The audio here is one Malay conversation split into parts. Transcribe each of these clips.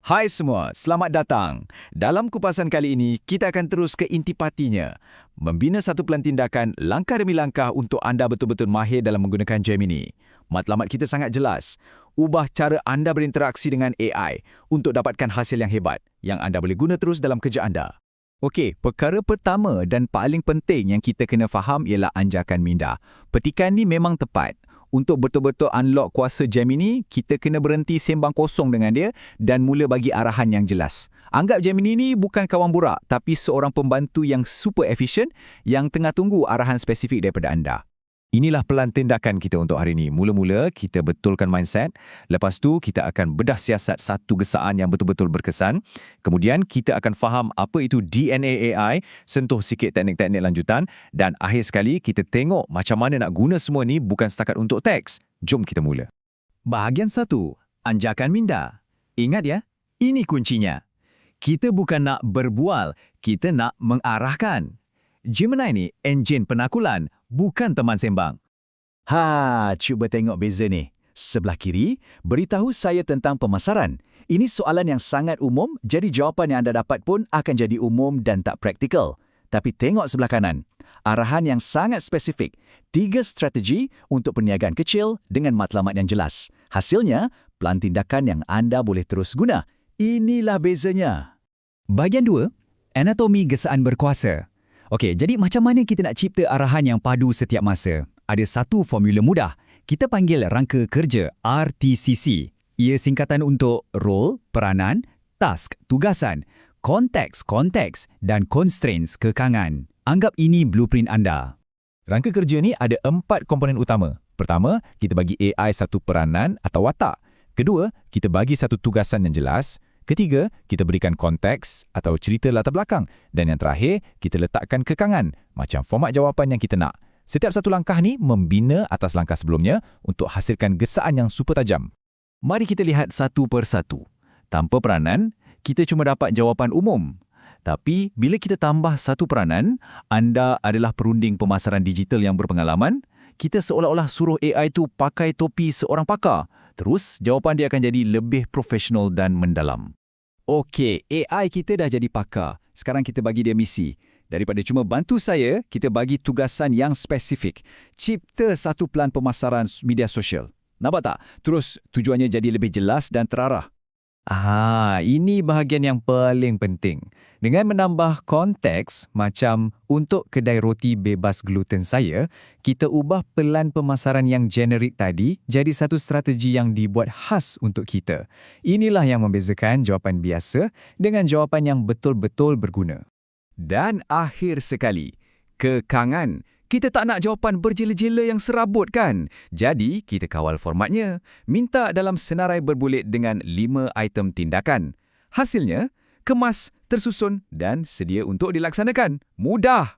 Hai semua, selamat datang. Dalam kupasan kali ini, kita akan terus ke intipatinya. Membina satu pelan tindakan langkah demi langkah untuk anda betul-betul mahir dalam menggunakan Gemini. Matlamat kita sangat jelas. Ubah cara anda berinteraksi dengan AI untuk dapatkan hasil yang hebat yang anda boleh guna terus dalam kerja anda. Okey, perkara pertama dan paling penting yang kita kena faham ialah anjakan minda. Petikan ni memang tepat. Untuk betul-betul unlock kuasa Gemini, kita kena berhenti sembang kosong dengan dia dan mula bagi arahan yang jelas. Anggap Gemini ni bukan kawan burak, tapi seorang pembantu yang super efisien yang tengah tunggu arahan spesifik daripada anda. Inilah pelan tindakan kita untuk hari ini. Mula-mula, kita betulkan mindset. Lepas tu, kita akan bedah siasat satu gesaan yang betul-betul berkesan. Kemudian, kita akan faham apa itu DNA AI, sentuh sikit teknik-teknik lanjutan. Dan akhir sekali, kita tengok macam mana nak guna semua ni bukan setakat untuk teks. Jom kita mula. Bahagian 1. Anjakan minda. Ingat ya, ini kuncinya. Kita bukan nak berbual, kita nak mengarahkan. Gemini ni enjin penakulan, bukan teman sembang. Cuba tengok beza ni. Sebelah kiri, beritahu saya tentang pemasaran. Ini soalan yang sangat umum, jadi jawapan yang anda dapat pun akan jadi umum dan tak praktikal. Tapi tengok sebelah kanan. Arahan yang sangat spesifik. 3 strategi untuk perniagaan kecil dengan matlamat yang jelas. Hasilnya, pelan tindakan yang anda boleh terus guna. Inilah bezanya. Bahagian 2, anatomi gesaan berkuasa. Okey, jadi macam mana kita nak cipta arahan yang padu setiap masa? Ada satu formula mudah. Kita panggil rangka kerja RTCC. Ia singkatan untuk role, peranan, task, tugasan, konteks, dan constraints, kekangan. Anggap ini blueprint anda. Rangka kerja ni ada 4 komponen utama. Pertama, kita bagi AI satu peranan atau watak. Kedua, kita bagi satu tugasan yang jelas. Ketiga, kita berikan konteks atau cerita latar belakang. Dan yang terakhir, kita letakkan kekangan, macam format jawapan yang kita nak. Setiap satu langkah ni membina atas langkah sebelumnya untuk hasilkan gesaan yang super tajam. Mari kita lihat satu persatu. Tanpa peranan, kita cuma dapat jawapan umum. Tapi, bila kita tambah satu peranan, anda adalah perunding pemasaran digital yang berpengalaman, kita seolah-olah suruh AI tu pakai topi seorang pakar. Terus, jawapan dia akan jadi lebih profesional dan mendalam. Okey, AI kita dah jadi pakar. Sekarang kita bagi dia misi. Daripada cuma bantu saya, kita bagi tugasan yang spesifik. Cipta satu pelan pemasaran media sosial. Nampak tak? Terus tujuannya jadi lebih jelas dan terarah. Ini bahagian yang paling penting. Dengan menambah konteks, macam untuk kedai roti bebas gluten saya, kita ubah pelan pemasaran yang generik tadi jadi satu strategi yang dibuat khas untuk kita. Inilah yang membezakan jawapan biasa dengan jawapan yang betul-betul berguna. Dan akhir sekali, kekangan. Kita tak nak jawapan berjela-jela yang serabut kan? Jadi, kita kawal formatnya. Minta dalam senarai berbulit dengan 5 item tindakan. Hasilnya, kemas, tersusun dan sedia untuk dilaksanakan. Mudah!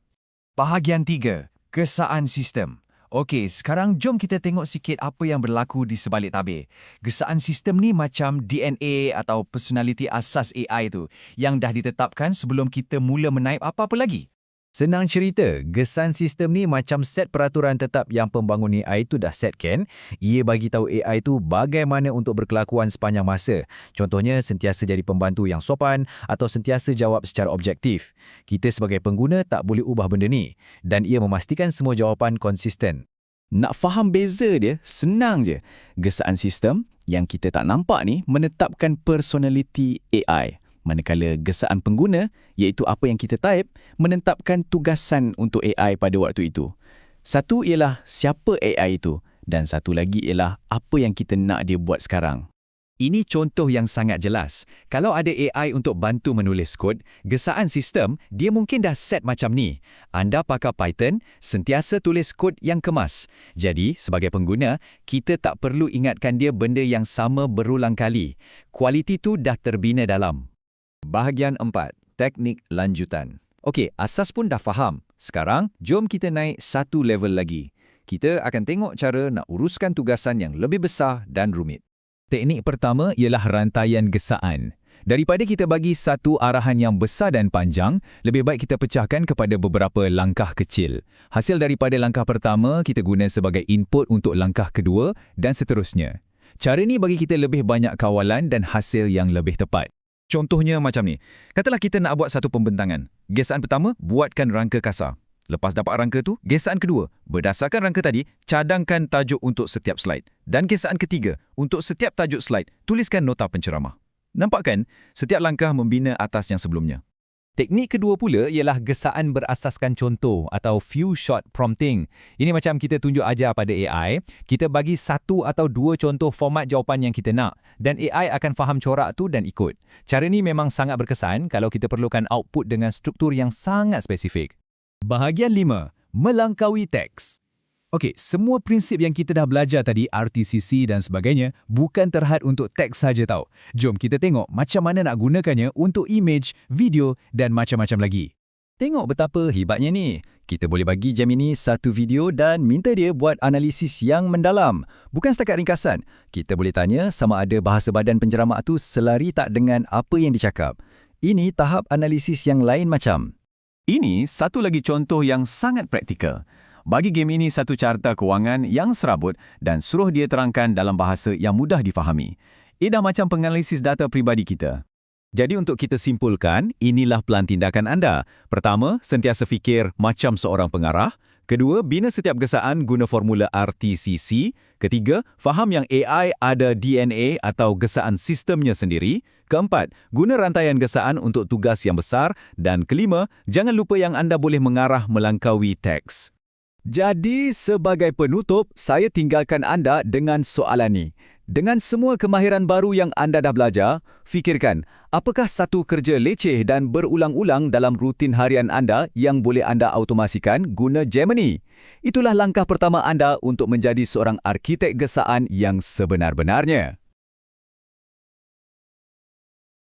Bahagian 3. Gesaan sistem. Okey, sekarang jom kita tengok sikit apa yang berlaku di sebalik tabir. Gesaan sistem ni macam DNA atau personality asas AI tu yang dah ditetapkan sebelum kita mula menaip apa-apa lagi. Senang cerita, gesaan sistem ni macam set peraturan tetap yang pembangun AI tu dah setkan. Ia bagi tahu AI tu bagaimana untuk berkelakuan sepanjang masa. Contohnya, sentiasa jadi pembantu yang sopan atau sentiasa jawab secara objektif. Kita sebagai pengguna tak boleh ubah benda ni. Dan ia memastikan semua jawapan konsisten. Nak faham beza dia, senang je. Gesaan sistem yang kita tak nampak ni menetapkan personality AI. Manakala gesaan pengguna, iaitu apa yang kita type, menetapkan tugasan untuk AI pada waktu itu. Satu ialah siapa AI itu dan satu lagi ialah apa yang kita nak dia buat sekarang. Ini contoh yang sangat jelas. Kalau ada AI untuk bantu menulis kod, gesaan sistem, dia mungkin dah set macam ni. Anda pakai Python, sentiasa tulis kod yang kemas. Jadi, sebagai pengguna, kita tak perlu ingatkan dia benda yang sama berulang kali. Kualiti tu dah terbina dalam. Bahagian 4. Teknik lanjutan. Okey, asas pun dah faham. Sekarang, jom kita naik satu level lagi. Kita akan tengok cara nak uruskan tugasan yang lebih besar dan rumit. Teknik pertama ialah rantaian gesaan. Daripada kita bagi satu arahan yang besar dan panjang, lebih baik kita pecahkan kepada beberapa langkah kecil. Hasil daripada langkah pertama, kita guna sebagai input untuk langkah kedua dan seterusnya. Cara ni bagi kita lebih banyak kawalan dan hasil yang lebih tepat. Contohnya macam ni. Katalah kita nak buat satu pembentangan. Gesaan pertama, buatkan rangka kasar. Lepas dapat rangka tu, gesaan kedua, berdasarkan rangka tadi, cadangkan tajuk untuk setiap slide. Dan gesaan ketiga, untuk setiap tajuk slide, tuliskan nota penceramah. Nampak kan? Setiap langkah membina atas yang sebelumnya. Teknik kedua pula ialah gesaan berasaskan contoh atau few shot prompting. Ini macam kita tunjuk ajar pada AI, kita bagi satu atau dua contoh format jawapan yang kita nak dan AI akan faham corak tu dan ikut. Cara ni memang sangat berkesan kalau kita perlukan output dengan struktur yang sangat spesifik. Bahagian 5. Melangkaui teks. Okey, semua prinsip yang kita dah belajar tadi, RTCC dan sebagainya, bukan terhad untuk teks saja tau. Jom kita tengok macam mana nak gunakannya untuk image, video dan macam-macam lagi. Tengok betapa hebatnya ni. Kita boleh bagi Gemini satu video dan minta dia buat analisis yang mendalam. Bukan setakat ringkasan. Kita boleh tanya sama ada bahasa badan penjeramak tu selari tak dengan apa yang dicakap. Ini tahap analisis yang lain macam. Ini satu lagi contoh yang sangat praktikal. Bagi game ini satu carta kewangan yang serabut dan suruh dia terangkan dalam bahasa yang mudah difahami. Ia dah macam penganalisis data peribadi kita. Jadi untuk kita simpulkan, inilah pelan tindakan anda. Pertama, sentiasa fikir macam seorang pengarah. Kedua, bina setiap gesaan guna formula RTCC. Ketiga, faham yang AI ada DNA atau gesaan sistemnya sendiri. Keempat, guna rantaian gesaan untuk tugas yang besar. Dan kelima, jangan lupa yang anda boleh mengarah melangkaui teks. Jadi, sebagai penutup, saya tinggalkan anda dengan soalan ni. Dengan semua kemahiran baru yang anda dah belajar, fikirkan, apakah satu kerja leceh dan berulang-ulang dalam rutin harian anda yang boleh anda automasikan guna Gemini? Itulah langkah pertama anda untuk menjadi seorang arkitek gesaan yang sebenar-benarnya.